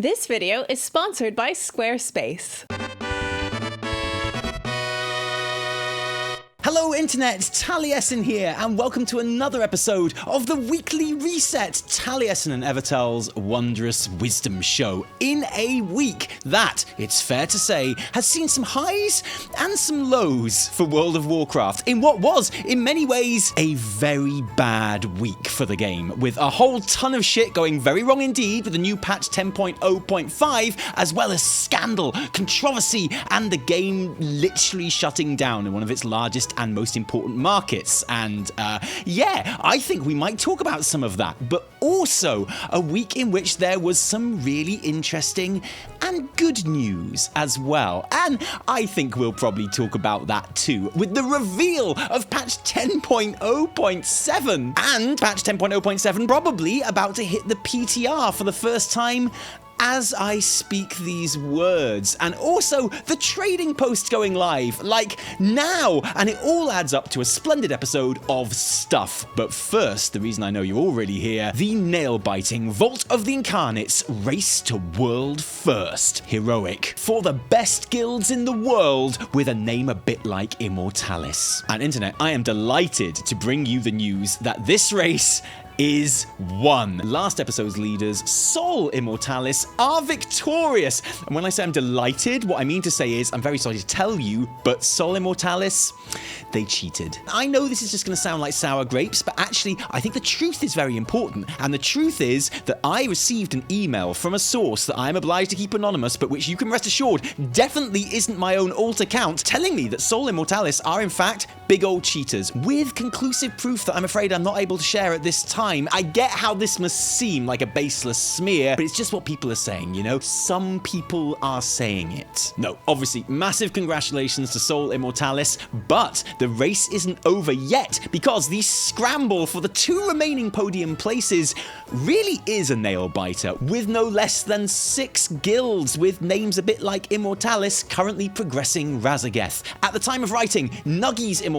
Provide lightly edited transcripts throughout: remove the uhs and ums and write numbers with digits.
This video is sponsored by Squarespace. Hello Internet, Taliesin here, and welcome to another episode of the weekly reset, Taliesin and Evitel's Wondrous Wisdomshow. In a week that, it's fair to say, has seen some highs and some lows for World of Warcraft, in what was, in many ways, a very bad week for the game, with a whole ton of shit going very wrong indeed with the new patch 10.0.5, as well as scandal, controversy, and the game literally shutting down in one of its largest and most important markets. And yeah, I think we might talk about some of that, but also a week in which there was some really interesting and good news as well. And I think we'll probably talk about that too, with the reveal of patch 10.0.7 and patch 10.0.7 probably about to hit the PTR for the first time as I speak these words, and also the trading post going live, like now, and it all adds up to a splendid episode of stuff. But first, the reason I know you're all really here, the nail-biting Vault of the Incarnates race to world first. Heroic. For the best guilds in the world, with a name a bit like Immortalis. And Internet, I am delighted to bring you the news that this race is won. Last episode's leaders, Sol Immortalis, are victorious. And when I say I'm delighted, what I mean to say is, I'm very sorry to tell you, but Sol Immortalis, they cheated. I know this is just going to sound like sour grapes, but actually, I think the truth is very important. And the truth is that I received an email from a source that I am obliged to keep anonymous, but which you can rest assured definitely isn't my own alt account, telling me that Sol Immortalis are in fact big old cheaters, with conclusive proof that I'm afraid I'm not able to share at this time. I get how this must seem like a baseless smear, but it's just what people are saying, you know? Some people are saying it. No, obviously, massive congratulations to Sol Immortalis, but the race isn't over yet, because the scramble for the two remaining podium places really is a nail-biter, with no less than 6 guilds with names a bit like Immortalis currently progressing Razageth. At the time of writing, Nuggies Immortalis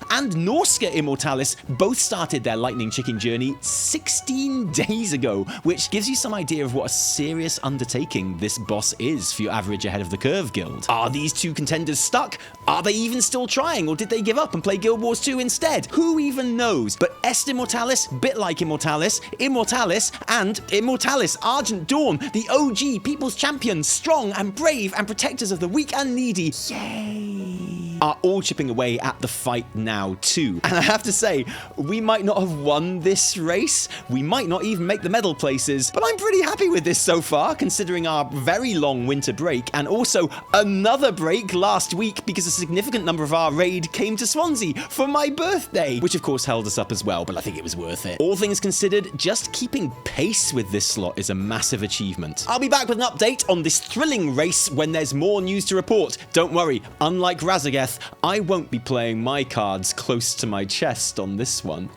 and Norska Immortalis both started their lightning chicken journey 16 days ago, which gives you some idea of what a serious undertaking this boss is for your average ahead of the curve guild. Are these two contenders stuck? Are they even still trying, or did they give up and play Guild Wars 2 instead? Who even knows? But Est Immortalis, bit like Immortalis, Immortalis, and Immortalis Argent Dawn, the OG People's Champions, strong and brave and protectors of the weak and needy, yay, are all chipping away at the fight now too. And I have to say, we might not have won this race, we might not even make the medal places, but I'm pretty happy with this so far, considering our very long winter break, and also another break last week because a significant number of our raid came to Swansea for my birthday, which of course held us up as well, but I think it was worth it. All things considered, just keeping pace with this slot is a massive achievement. I'll be back with an update on this thrilling race when there's more news to report. Don't worry, unlike Razageth, I won't be playing my cards close to my chest on this one.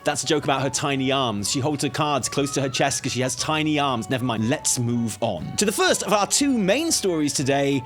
That's a joke about her tiny arms. She holds her cards close to her chest because she has tiny arms. Never mind, let's move on to the first of our two main stories today,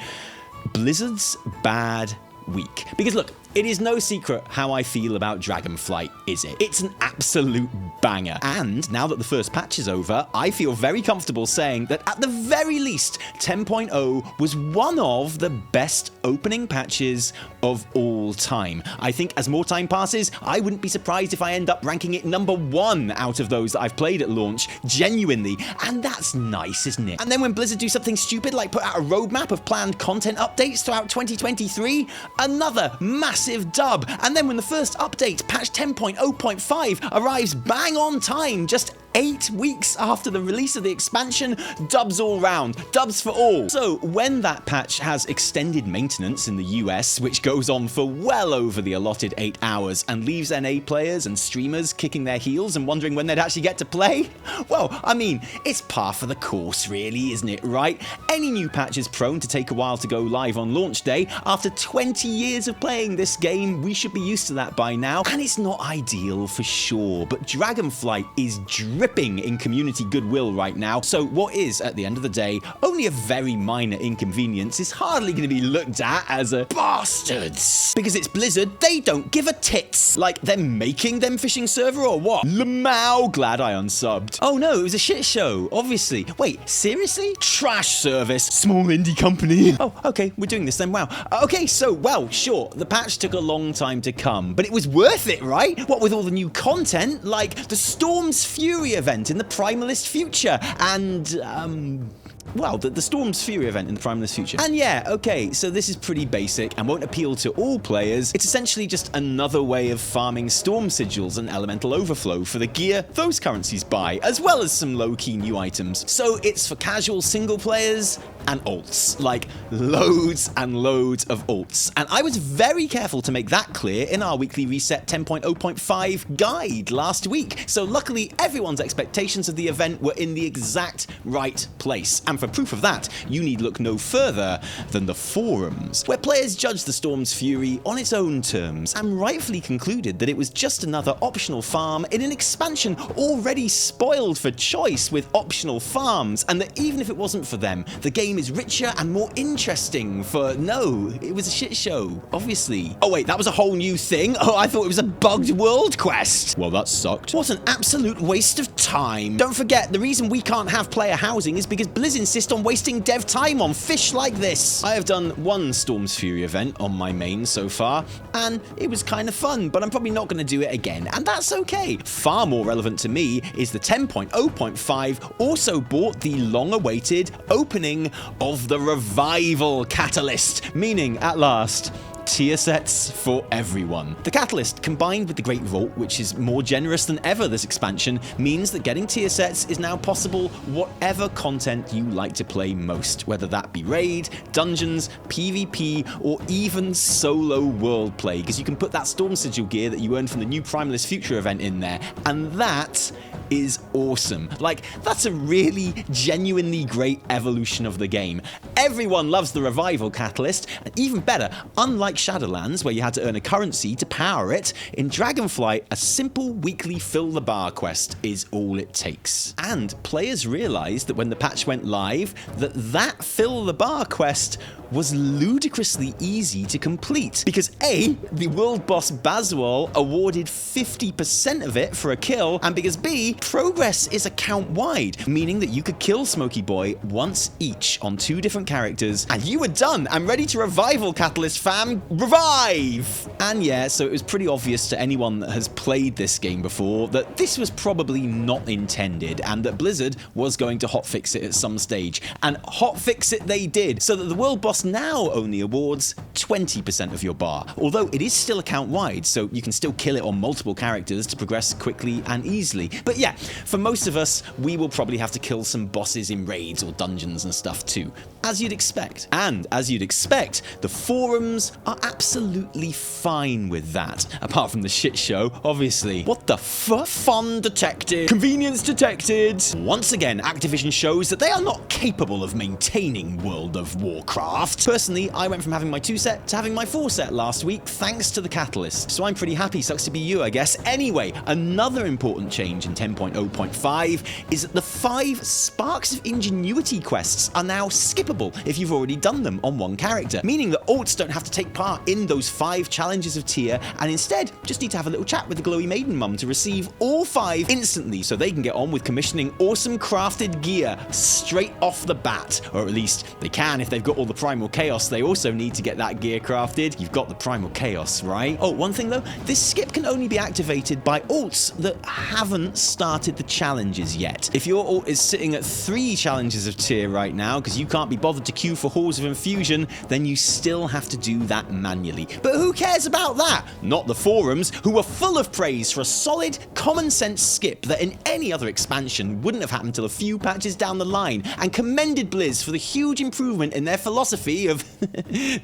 Blizzard's bad week. Because look, it is no secret how I feel about Dragonflight, is it? It's an absolute banger. And now that the first patch is over, I feel very comfortable saying that at the very least, 10.0 was one of the best opening patches of all time. I think as more time passes, I wouldn't be surprised if I end up ranking it number 1 out of those that I've played at launch, genuinely. And that's nice, isn't it? And then when Blizzard do something stupid like put out a roadmap of planned content updates throughout 2023, another massive dub. And then when the first update, patch 10.0.5, arrives bang on time, just 8 weeks after the release of the expansion, dubs all round, dubs for all. So when that patch has extended maintenance in the US, which goes on for well over the allotted 8 hours and leaves NA players and streamers kicking their heels and wondering when they'd actually get to play, well, I mean, it's par for the course really, isn't it, right? Any new patch is prone to take a while to go live on launch day. After 20 years of playing this game, we should be used to that by now, and it's not ideal for sure, but Dragonflight is dripping dripping in community goodwill right now, so what is, at the end of the day, only a very minor inconvenience is hardly going to be looked at as a bastards. Because it's Blizzard, they don't give a tits. Like, they're making them fishing server or what? Lamau, glad I unsubbed. Oh no, it was a shit show, obviously. Wait, seriously? Trash service, small indie company. Oh, okay, we're doing this then, wow. Okay, so, well, sure, the patch took a long time to come, but it was worth it, right? What with all the new content, like the Storm's Fury event in the Primalist future, and, well, the Storm's Fury event in the Primalist future. And yeah, okay, so this is pretty basic and won't appeal to all players. It's essentially just another way of farming Storm Sigils and Elemental Overflow for the gear those currencies buy, as well as some low-key new items. So it's for casual single players and alts, like loads and loads of alts. And I was very careful to make that clear in our weekly reset 10.0.5 guide last week. So luckily, everyone's expectations of the event were in the exact right place. And for proof of that, you need look no further than the forums, where players judged the Storm's Fury on its own terms and rightfully concluded that it was just another optional farm in an expansion already spoiled for choice with optional farms, and that even if it wasn't for them, the game is richer and more interesting for... No, it was a shit show, obviously. Oh wait, that was a whole new thing? Oh, I thought it was a bugged world quest. Well, that sucked. What an absolute waste of time. Don't forget, the reason we can't have player housing is because Blizz insist on wasting dev time on fish like this. I have done one Storm's Fury event on my main so far, and it was kind of fun, but I'm probably not going to do it again, and that's okay. Far more relevant to me is the 10.0.5 also bought the long-awaited opening of the Revival Catalyst, meaning, at last, tier sets for everyone. The Catalyst, combined with the Great Vault, which is more generous than ever this expansion, means that getting tier sets is now possible whatever content you like to play most, whether that be raid, dungeons, PvP, or even solo world play, because you can put that Storm Sigil gear that you earned from the new Primalist Future event in there, and that is awesome. Like, that's a really genuinely great evolution of the game. Everyone loves the Revival Catalyst, and even better, unlike Shadowlands, where you had to earn a currency to power it, in Dragonflight, a simple weekly fill the bar quest is all it takes. And players realized that when the patch went live, that fill the bar quest was ludicrously easy to complete, because A, the world boss Baswell awarded 50% of it for a kill, and because B, progress is account wide, meaning that you could kill Smokey Boy once each on 2 different characters, and you were done and ready to Revival Catalyst, fam. Revive! And yeah, so it was pretty obvious to anyone that has played this game before that this was probably not intended, and that Blizzard was going to hotfix it at some stage. And hotfix it they did, so that the world boss now only awards 20% of your bar, although it is still account wide, so you can still kill it on multiple characters to progress quickly and easily. But yeah, for most of us, we will probably have to kill some bosses in raids or dungeons and stuff too, as you'd expect. And as you'd expect, the forums are absolutely fine with that, apart from the shit show, obviously. What the fuck? Fun detected. Convenience detected. Once again, Activision shows that they are not capable of maintaining World of Warcraft. Personally, I went from having my 2 set to having my 4 set last week thanks to the Catalyst, so I'm pretty happy. Sucks to be you, I guess. Anyway, another important change in 10.0.5 is that the 5 Sparks of Ingenuity quests are now skippable if you've already done them on one character, meaning that alts don't have to take part in those 5 challenges of tier, and instead just need to have a little chat with the glowy maiden mum to receive all 5 instantly, so they can get on with commissioning awesome crafted gear straight off the bat, or at least they can if they've got all the Primal Chaos. They also need to get that gear crafted. You've got the Primal Chaos, right? Oh, one thing though, this skip can only be activated by alts that haven't started the challenges yet. If your alt is sitting at 3 challenges of tier right now because you can't be bothered to queue for Halls of Infusion, then you still have to do that manually. But who cares about that? Not the forums, who were full of praise for a solid, common sense skip that in any other expansion wouldn't have happened till a few patches down the line, and commended Blizz for the huge improvement in their philosophy of...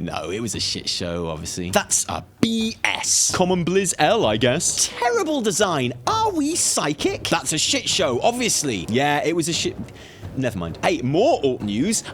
No, it was a shit show, obviously. That's a BS. Common Blizz L, I guess. Terrible design. Are we psychic? That's a shit show, obviously. Yeah, it was a shit... Never mind. Hey, more alt news.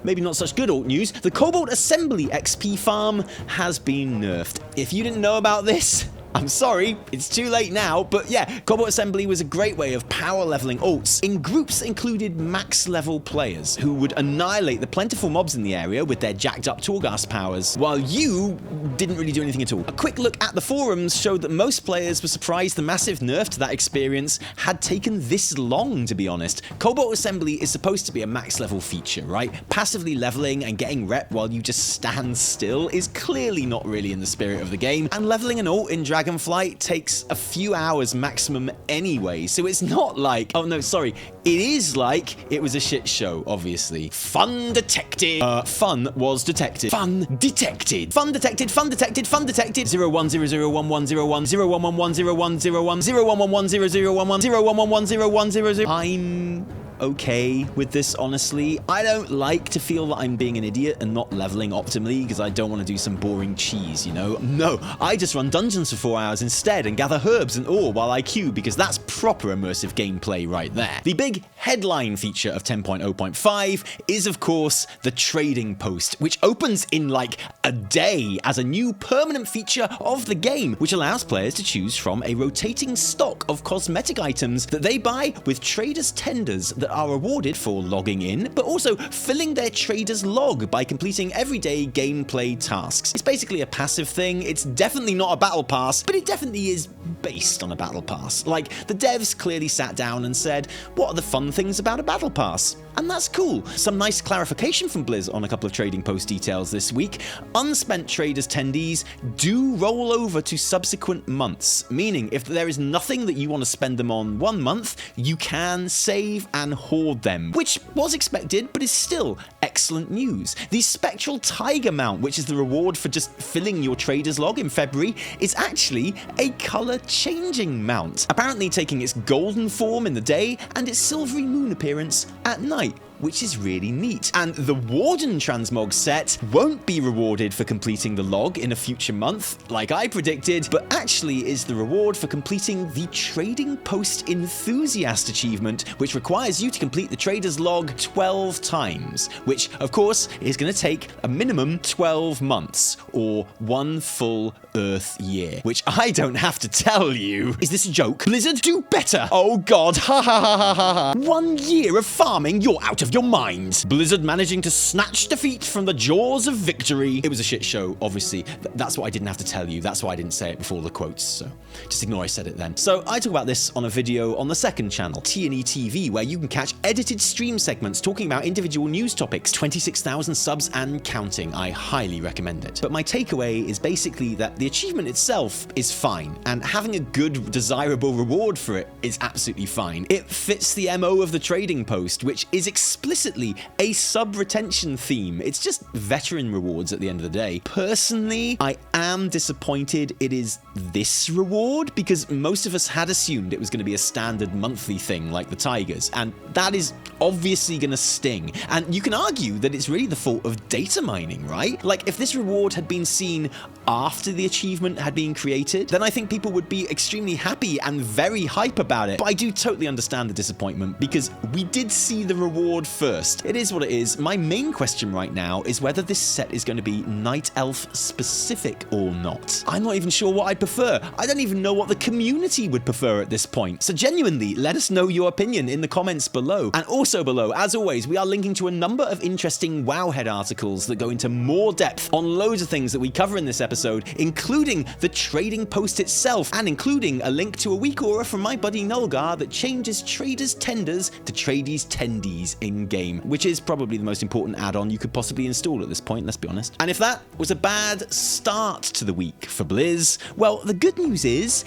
Maybe not such good alt news. The Cobalt Assembly XP farm has been nerfed. If you didn't know about this, I'm sorry, it's too late now, but yeah, Cobalt Assembly was a great way of power leveling alts in groups that included max level players who would annihilate the plentiful mobs in the area with their jacked up Torghast powers, while you didn't really do anything at all. A quick look at the forums showed that most players were surprised the massive nerf to that experience had taken this long, to be honest. Cobalt Assembly is supposed to be a max level feature, right? Passively leveling and getting rep while you just stand still is clearly not really in the spirit of the game, and leveling an alt in Dragonflight takes a few hours maximum anyway, so it's not like, oh no, sorry, it is like it was a shit show, obviously. Fun detected. Fun was detected. Fun detected. Fun detected. Fun detected. Fun detected. 01001101 01110101 01110011 01110010. I'm okay with this, honestly. I don't like to feel that I'm being an idiot and not leveling optimally because I don't want to do some boring cheese, you know? No, I just run dungeons for 4 hours instead and gather herbs and ore while I queue because that's proper immersive gameplay right there. The big headline feature of 10.0.5 is, of course, the trading post, which opens in like a day as a new permanent feature of the game, which allows players to choose from a rotating stock of cosmetic items that they buy with traders' tenders that are rewarded for logging in, but also filling their trader's log by completing everyday gameplay tasks. It's basically a passive thing. It's definitely not a battle pass, but it definitely is based on a battle pass. Like, the devs clearly sat down and said, what are the fun things about a battle pass? And that's cool. Some nice clarification from Blizz on a couple of trading post details this week. Unspent traders' tendies do roll over to subsequent months, meaning if there is nothing that you want to spend them on 1 month, you can save and hoard them, which was expected, but is still excellent news. The Spectral Tiger mount, which is the reward for just filling your trader's log in February, is actually a color-changing mount, apparently taking its golden form in the day and its silvery moon appearance at night, which is really neat. And the Warden Transmog set won't be rewarded for completing the log in a future month, like I predicted, but actually is the reward for completing the Trading Post Enthusiast achievement, which requires you to complete the trader's log 12 times, which, of course, is going to take a minimum 12 months, or 1 full Earth year, which I don't have to tell you. Is this a joke? Blizzard, do better! Oh god, ha ha ha ha ha ha. 1 year of farming, you're out of your mind. Blizzard managing to snatch defeat from the jaws of victory. It was a shit show, obviously. That's what I didn't have to tell you. That's why I didn't say it before the quotes, so just ignore I said it then. So I talk about this on a video on the second channel, T&E TV, where you can catch edited stream segments talking about individual news topics, 26,000 subs and counting. I highly recommend it. But my takeaway is basically that the achievement itself is fine, and having a good, desirable reward for it is absolutely fine. It fits the MO of the trading post, which is explicitly a sub-retention theme. It's just veteran rewards at the end of the day. Personally, I am disappointed it is this reward, because most of us had assumed it was going to be a standard monthly thing like the Tigers, and that is obviously going to sting. And you can argue that it's really the fault of data mining, right? Like, if this reward had been seen after the achievement had been created, then I think people would be extremely happy and very hype about it. But I do totally understand the disappointment, because we did see the reward first. It is what it is. My main question right now is whether this set is going to be Night Elf specific or not. I'm not even sure what I'd prefer. I don't even know what the community would prefer at this point. So genuinely, let us know your opinion in the comments below. And also below, as always, we are linking to a number of interesting Wowhead articles that go into more depth on loads of things that we cover in this episode, including the trading post itself, and including a link to a Weakaura from my buddy Nulgar that changes traders' tenders to tradies' tendies in-game, which is probably the most important add-on you could possibly install at this point, let's be honest. And if that was a bad start to the week for Blizz, well, the good news is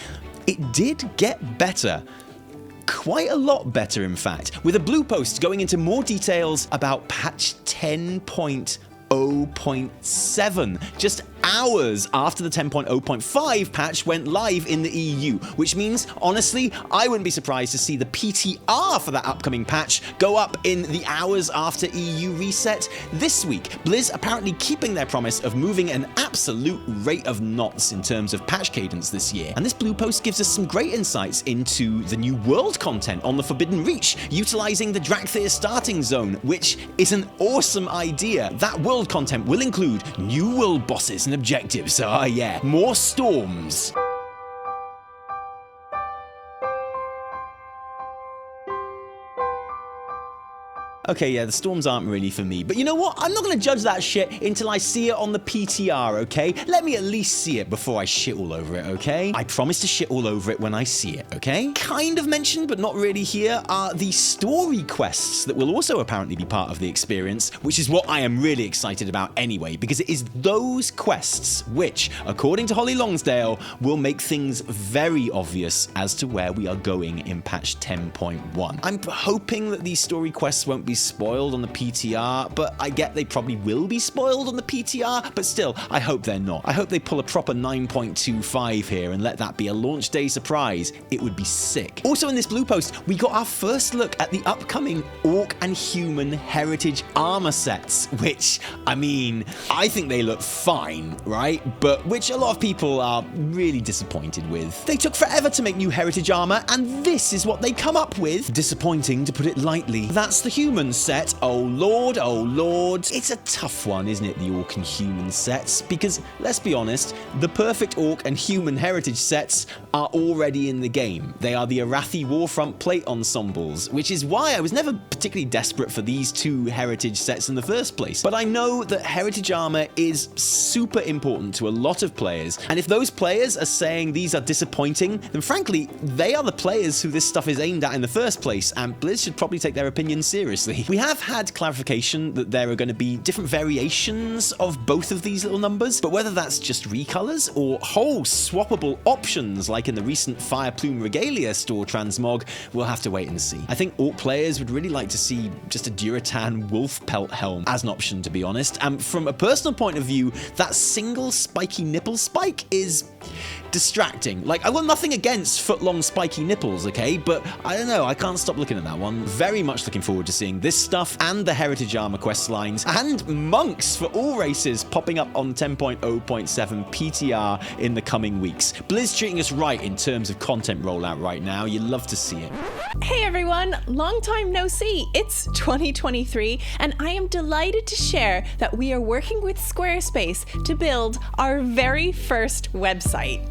it did get better. Quite a lot better, in fact, with a blue post going into more details about patch 10.0.7, just hours after the 10.0.5 patch went live in the EU, which means, honestly, I wouldn't be surprised to see the PTR for that upcoming patch go up in the hours after EU reset this week. Blizz apparently keeping their promise of moving an absolute rate of knots in terms of patch cadence this year. And this blue post gives us some great insights into the new world content on the Forbidden Reach, utilizing the Drakthir starting zone, which is an awesome idea. That world content will include new world bosses and objectives. Ah, yeah, more storms. Okay, yeah, the storms aren't really for me. But you know what? I'm not going to judge that shit until I see it on the PTR, okay? Let me at least see it before I shit all over it, okay? I promise to shit all over it when I see it, okay? Kind of mentioned, but not really here, are the story quests that will also apparently be part of the experience, which is what I am really excited about anyway, because it is those quests which, according to Holly Longsdale, will make things very obvious as to where we are going in patch 10.1. I'm hoping that these story quests won't be spoiled on the PTR, but I get they probably will be spoiled on the PTR, but still, I hope they're not. I hope they pull a proper 9.25 here and let that be a launch day surprise. It would be sick. Also in this blue post, we got our first look at the upcoming Orc and Human Heritage armor sets, which, I mean, I think they look fine, right? But which a lot of people are really disappointed with. They took forever to make new Heritage armor, and this is what they come up with. Disappointing, to put it lightly. That's the human set. Oh lord, oh lord. It's a tough one, isn't it, the Orc and Human sets? Because, let's be honest, the perfect Orc and Human Heritage sets are already in the game. They are the Arathi Warfront plate ensembles, which is why I was never particularly desperate for these two Heritage sets in the first place. But I know that Heritage armor is super important to a lot of players, and if those players are saying these are disappointing, then frankly, they are the players who this stuff is aimed at in the first place, and Blizz should probably take their opinion seriously. We have had clarification that there are going to be different variations of both of these little numbers, but whether that's just recolors or whole swappable options like in the recent Fireplume Regalia store transmog, we'll have to wait and see. I think Orc players would really like to see just a Duratan wolf pelt helm as an option, to be honest, and from a personal point of view, that single spiky nipple spike is distracting. Like, I got nothing against foot-long spiky nipples, okay? But I don't know, I can't stop looking at that one. Very much looking forward to seeing this stuff and the Heritage Armor quest lines and monks for all races popping up on 10.0.7 PTR in the coming weeks. Blizz treating us right in terms of content rollout right now. You love to see it. Hey everyone, long time no see. It's 2023 and I am delighted to share that we are working with Squarespace to build our very first website.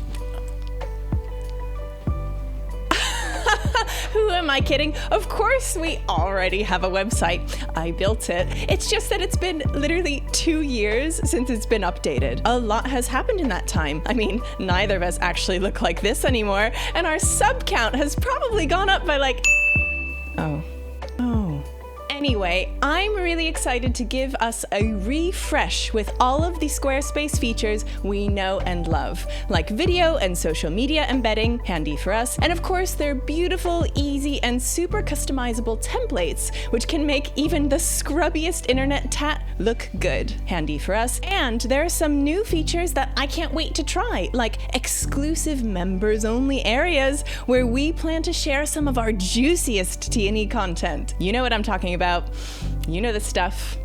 Who am I kidding? Of course we already have a website. I built it. It's just that it's been literally 2 years since it's been updated. A lot has happened in that time. I mean, neither of us actually look like this anymore, and our sub count has probably gone up by like... Oh. Anyway, I'm really excited to give us a refresh with all of the Squarespace features we know and love, like video and social media embedding, handy for us, and of course their beautiful, easy, and super customizable templates, which can make even the scrubbiest internet tat look good, handy for us. And there are some new features that I can't wait to try, like exclusive members-only areas where we plan to share some of our juiciest T&E content. You know what I'm talking about. You know the stuff.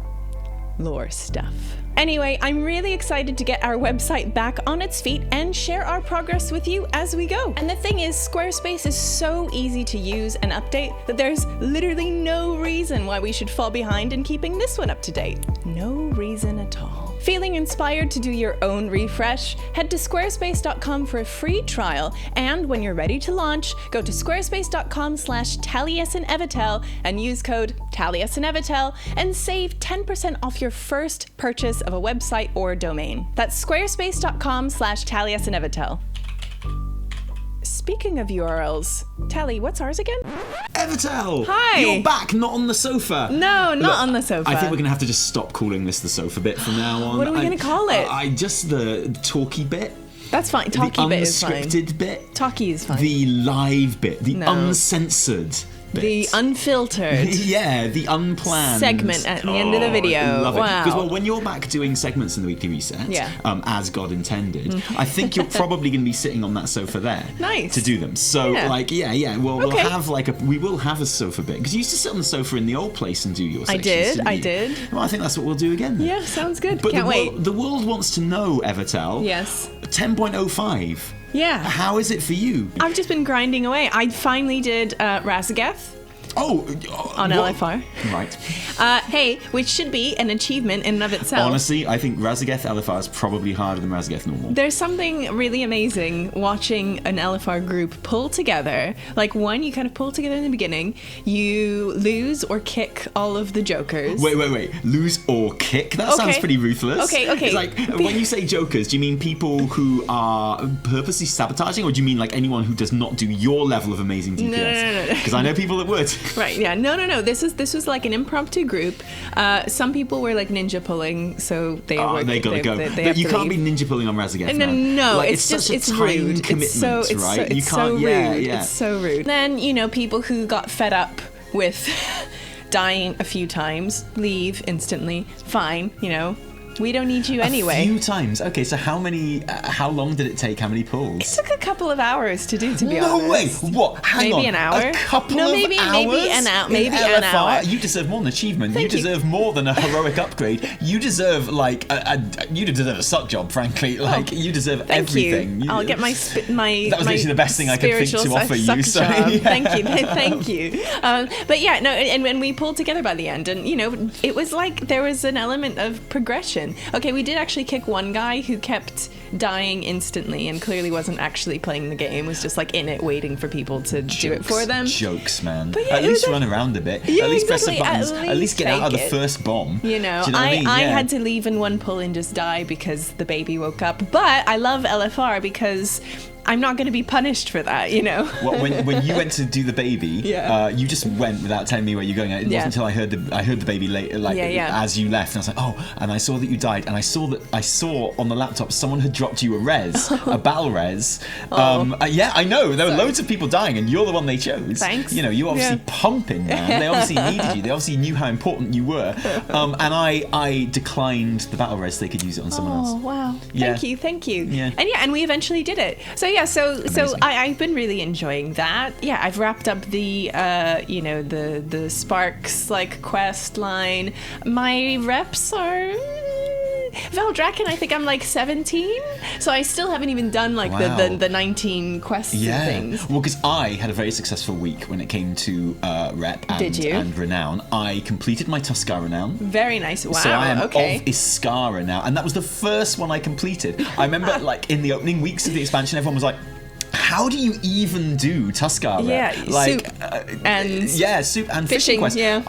Lore stuff. Anyway, I'm really excited to get our website back on its feet and share our progress with you as we go. And the thing is, Squarespace is so easy to use and update that there's literally no reason why we should fall behind in keeping this one up to date. No reason at all. Feeling inspired to do your own refresh? Head to squarespace.com for a free trial, and when you're ready to launch, go to squarespace.com/Taliesin and Evitel and use code Taliesin and Evitel and save 10% off your first purchase of a website or domain. That's squarespace.com/Taliesin and Evitel. Speaking of URLs, Tally, what's ours again? Evitel! Hi! You're back, not on the sofa. No, not on the sofa. I think we're going to have to just stop calling this the sofa bit from now on. What are we going to call it? Just the talky bit. That's fine. Talky bit is fine. The unscripted bit. Talky is fine. The live bit. The uncensored bit. The unfiltered. Yeah, the unplanned segment at the end of the video. I love it. Wow. Because, well, when you're back doing segments in the weekly reset, as God intended, I think you're probably going to be sitting on that sofa there. Nice. To do them. So, we'll have we will have a sofa bit. Because you used to sit on the sofa in the old place and do your sections. I did. Well, I think that's what we'll do again then. Yeah, sounds good. But Can't wait. The world wants to know, Evitel. Yes. 10.05. Yeah. How is it for you? I've just been grinding away. I finally did Rasageth. on what? LFR. Right. Hey, which should be an achievement in and of itself. Honestly, I think Razageth LFR is probably harder than Razageth normal. There's something really amazing watching an LFR group pull together. Like, one, you kind of pull together in the beginning, you lose or kick all of the jokers. Wait. Lose or kick? That sounds pretty ruthless. Okay. It's like, when you say jokers, do you mean people who are purposely sabotaging, or do you mean like anyone who does not do your level of amazing DPS? No. Because I know people that would. Right, yeah. No. This was like an impromptu group. Some people were like ninja pulling, so they were... They gotta go. But you can't be ninja pulling on Razageth. No, like, it's just, such a it's time rude. commitment, right? It's so rude. Yeah. It's so rude. Then, people who got fed up with dying a few times, leave instantly. Fine, we don't need you anyway. A few times. Okay, so how long did it take? How many pulls? It took a couple of hours to do, to be No honest. way! What? Hang on. Maybe an hour? A couple No, of maybe hours? an hour. Maybe in an LFR? hour. You deserve more than achievement. Thank you you. deserve more than a heroic upgrade. You deserve you deserve a suck job, frankly. Like you deserve Thank everything. you. I'll get my That was literally the best thing I could think to offer you. So job. yeah. Thank you. But yeah, no, and when we pulled together by the end, and it was like there was an element of progression. Okay, we did actually kick one guy who kept dying instantly and clearly wasn't actually playing the game, was just like in it waiting for people to do it for them. Jokes, man. But yeah, at least run around a bit. Yeah, at least exactly. press the buttons. At least get out of the first bomb. Do you know what I mean? I had to leave in one pull and just die because the baby woke up. But I love LFR because I'm not going to be punished for that, Well, when you went to do the baby, you just went without telling me where you're going. It wasn't until I heard the baby later, as you left, and I was like, oh, and I saw that you died, and I saw on the laptop someone had dropped you a res, a battle res. I know there were loads of people dying, and you're the one they chose. Thanks. You obviously pumping, man. They obviously needed you. They obviously knew how important you were. And I declined the battle res. They could use it on someone else. Oh wow! Yeah. Thank you. Yeah. And we eventually did it. So I've been really enjoying that. Yeah, I've wrapped up the the Sparks quest line. My reps are Valdrakken, I think I'm 17, so I still haven't even done the 19 quests and things. Well, because I had a very successful week when it came to rep and renown. I completed my Tuscar renown. Very nice. Wow. So I am of Iskara now, and that was the first one I completed. I remember in the opening weeks of the expansion, everyone was like, how do you even do Tuscar? Yeah, soup and soup and fishing quest. Yeah,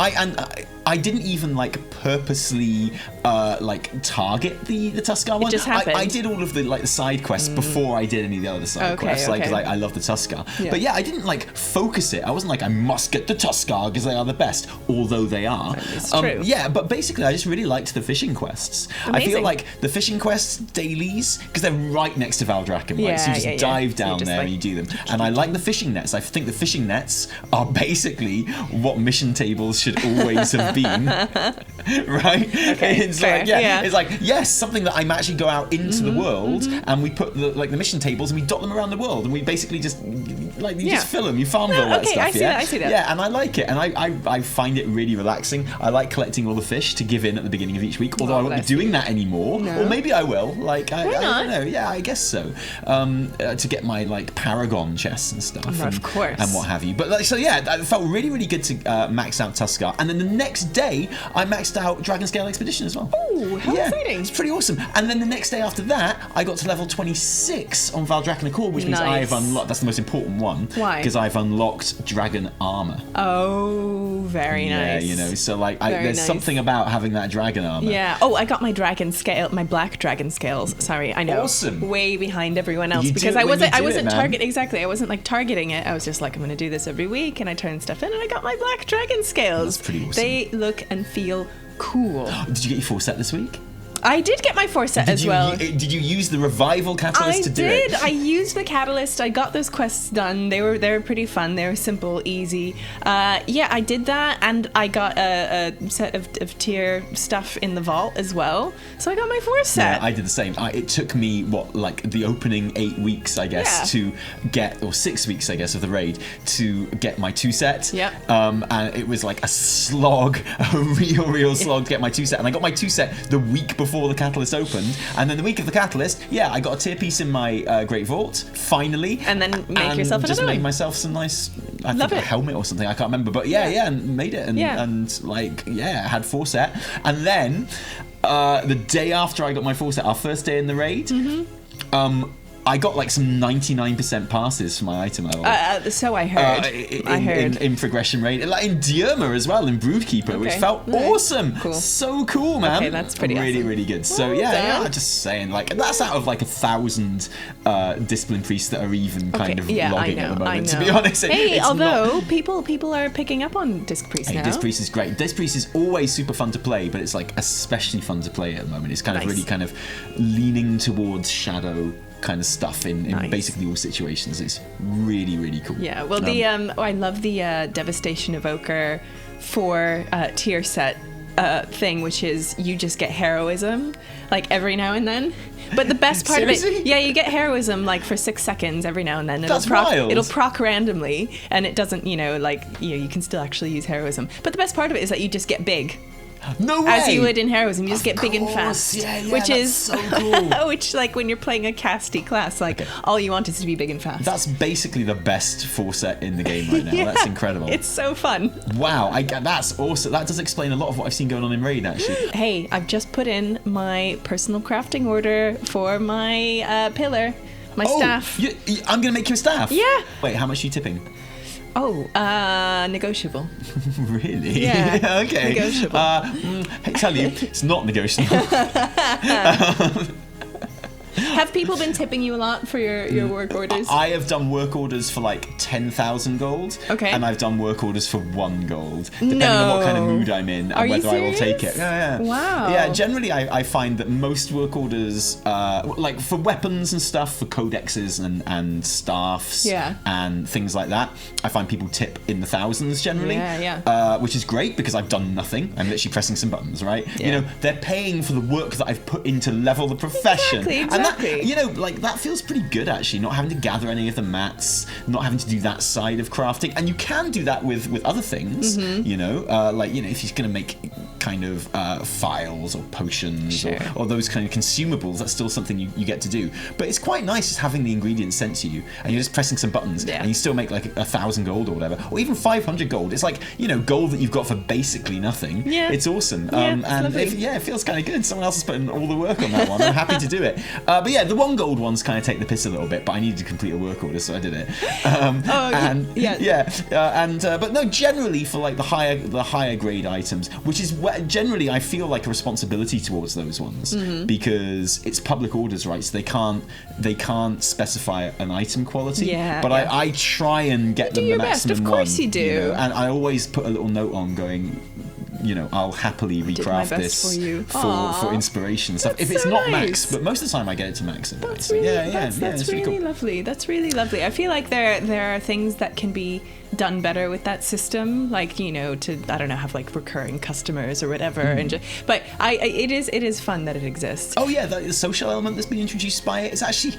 I didn't even purposely target the Tuscar one. It just happened. I did all of the side quests before I did any of the other side quests. Because I love the Tuscar. Yeah. But I didn't focus it. I wasn't I must get the Tuscar because they are the best, although they are. It's true. Yeah, but basically I just really liked the fishing quests. Amazing. I feel like the fishing quests dailies, because they're right next to Valdrakken, right? So you just dive down there and you do them. And I like the fishing nets. I think the fishing nets are basically what mission tables should always have been. Right? Okay, it's it's something that I actually go out into the world and we put the mission tables and we dot them around the world and we basically just just fill them. You Farmville that stuff. I see that. Yeah, and I like it, and I find it really relaxing. I like collecting all the fish to give in at the beginning of each week, although I won't be doing that anymore. No. Or maybe I will. I not? don't know. Yeah, I guess so. To get my Paragon chests and stuff. Of course. And what have you. But it felt really, really good to max out Tuscar. And then the next day, I maxed out Dragon Scale Expedition as well. Oh, how exciting. It's pretty awesome. And then the next day after that, I got to level 26 on Valdrakken Accord, which means I have unlocked, that's the most important one. Why? Because I've unlocked Dragon Armor. Oh, very nice. Yeah, so there's something about having that Dragon Armor. Yeah. Oh, I got my Dragon Scale, my black Dragon Scales. Sorry, I know. Awesome. Way behind everyone else because I wasn't I wasn't targeting it. I was just I'm going to do this every week, and I turned stuff in, and I got my black Dragon Scales. That's pretty awesome. They look and feel cool. Did you get your full set this week? I did get my 4-set as well. Did you use the revival catalyst to do it? I used the catalyst. I got those quests done. They were pretty fun. They were simple, easy. I did that, and I got a set of tier stuff in the vault as well. So I got my 4-set. Yeah, I did the same. It took me the opening 8 weeks, I guess, to get, or 6 weeks, I guess, of the raid to get my 2-set. Yeah. And it was a slog, a real slog to get my 2-set. And I got my 2-set the week before the catalyst opened, and then the week of the catalyst, I got a tier piece in my Great Vault finally, and then make yourself another just one. made myself some nice I Love think it. a helmet or something. I can't remember, but and made it, and I had 4 set, and then the day after I got my 4 set, our first day in the raid. I got like some 99% passes for my item level. So I heard. In progression rate, like in Diurma as well, in Broodkeeper, which felt awesome. Cool. So cool, man. Okay, that's pretty really, awesome. really good. So I'm just saying, like, that's out of like 1,000 discipline priests that are even kind of logging at the moment. To be honest, hey, although people are picking up on Disc Priest now. Disc Priest is great. Disc Priest is always super fun to play, but it's like especially fun to play at the moment. It's kind of really kind of leaning towards shadow kind of stuff in basically all situations. It's really, really cool. Yeah, well, I love the Devastation Evoker for tier set thing, which is you just get heroism like every now and then. But the best part of it, you get heroism like for 6 seconds every now and then. It'll proc randomly, and it doesn't, you can still actually use heroism. But the best part of it is that you just get big. No way! As you would in heroism, you just get big and fast. Yeah, which that's is so cool. Which, like, when you're playing a casty class, like, all you want is to be big and fast. That's basically the best 4 set in the game right now. That's incredible. It's so fun. Wow, that's awesome. That does explain a lot of what I've seen going on in Raid, actually. Hey, I've just put in my personal crafting order for my pillar, my staff. I'm going to make you a staff? Yeah. Wait, how much are you tipping? Oh, negotiable. Really? Yeah. Okay. Negotiable. I tell you, it's not negotiable. Have people been tipping you a lot for your work orders? I have done work orders for like 10,000 gold. Okay. And I've done work orders for 1 gold, depending on what kind of mood I'm in and whether I will take it. Yeah. Wow. Yeah, generally I find that most work orders, like for weapons and stuff, for codexes and staffs and things like that, I find people tip in the thousands generally. Yeah. Which is great because I've done nothing. I'm literally pressing some buttons, right? Yeah. They're paying for the work that I've put in to level the profession. Exactly. And that feels pretty good actually, not having to gather any of the mats, not having to do that side of crafting. And you can do that with other things, if you're going to make kind of files or potions or those kind of consumables, that's still something you get to do. But it's quite nice just having the ingredients sent to you and you're just pressing some buttons and you still make like 1,000 gold or whatever, or even 500 gold. It's like, gold that you've got for basically nothing. Yeah. It's awesome. It feels kind of good. Someone else has put in all the work on that one. I'm happy to do it. But yeah, the 1 gold ones kind of take the piss a little bit, but I needed to complete a work order, so I did it. But no, generally for like the higher grade items, which is where generally I feel like a responsibility towards those ones because it's public orders, right? So they can't specify an item quality. Yeah. But I try and get them the maximum one. Of course you do. And I always put a little note on going, I'll happily recraft this for inspiration and stuff. If it's not max, but most of the time I get it to max. That's really lovely. That's really lovely. I feel like there are things that can be done better with that system, like to have like recurring customers or whatever. But it is fun that it exists. Oh yeah, the social element that's been introduced by it is actually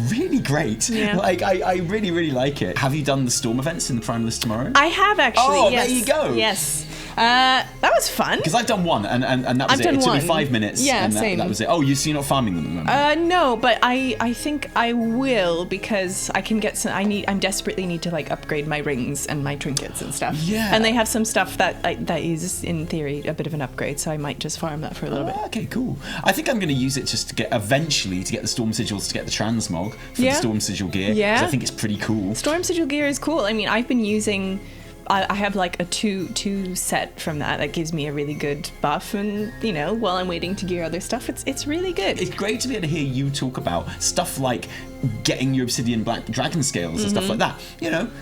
really great. Yeah. Like I really, really like it. Have you done the storm events in the Primalist tomorrow? I have actually. Oh, yes. There you go. Yes. That was fun. Because I've done one, and that was it. It took me 5 minutes. Yeah, and that was it. Oh, so you're not farming them at the moment? No, but I think I will because I can get some. I desperately need to like upgrade my rings and my trinkets and stuff. Yeah. And they have some stuff that is in theory a bit of an upgrade, so I might just farm that for a little bit. Okay, cool. I think I'm going to use it just to get the storm sigils to get the transmog for the storm sigil gear. Yeah. I think it's pretty cool. Storm sigil gear is cool. I mean, I've been using. I have like a two set from that gives me a really good buff, and while I'm waiting to gear other stuff, it's really good. It's great to be able to hear you talk about stuff like getting your obsidian black dragon scales and stuff like that.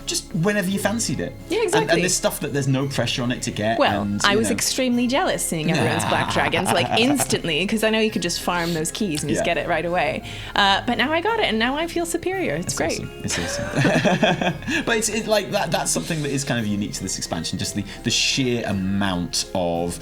Just whenever you fancied it. Yeah, exactly. And this stuff that there's no pressure on it to get. Well, and, I was extremely jealous seeing everyone's black dragons like instantly, because I know you could just farm those keys and just get it right away. But now I got it, and now I feel superior. It's great. Awesome. It's awesome. But it's like that. That's something that is kind of unique to this expansion. Just the sheer amount of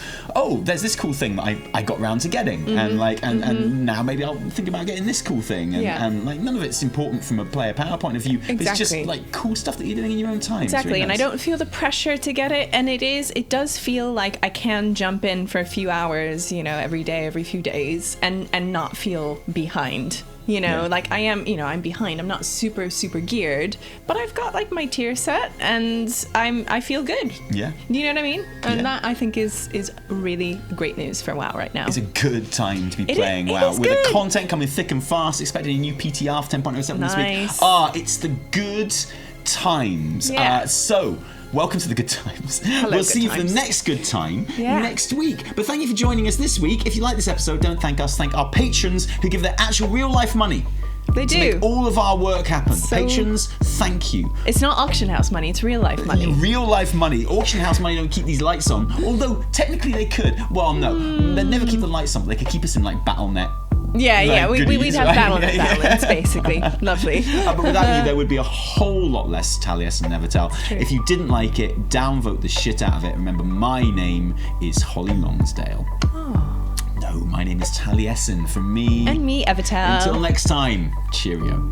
there's this cool thing that I got round to getting, and now maybe I'll think about getting this cool thing, and like none of it's important from a player power point of view. Exactly. It's just like cool stuff that you're doing in your own time. Exactly, really and nice. I don't feel the pressure to get it, and it does feel like I can jump in for a few hours, every day, every few days, and not feel behind. You know, Yeah. like I am, you know, I'm behind. I'm not super geared, but I've got like my tier set, and I feel good. Yeah. Do you know what I mean? And Yeah. that I think is really great news for WoW right now. It's a good time to be It playing is- it WoW. is With the good. content coming thick and fast, expecting a new PTR for 10.07 this Nice. week. It's the good times. Yeah. So, welcome to the good times. Hello, we'll good see you for the times. next good time Yeah. next week. But thank you for joining us this week. If you like this episode, don't thank us. Thank our patrons who give their actual real life money They to do. make all of our work happen. So- Patrons, thank you. It's not auction house money, it's real life money. Real life money. Auction house money don't keep these lights on. Although technically they could. Well, no, they'd never keep the lights on. But they could keep us in like BattleNet. Yeah, Like we'd goodies, have right? BattleNet Yeah, yeah. balance, basically. Lovely. But without you, there would be a whole lot less Taliesin and Evitel. true. If you didn't like it, downvote the shit out of it. Remember, my name is Holly Longsdale. No, my name is Taliesin. From me. And me, Evitel. Until next time, cheerio.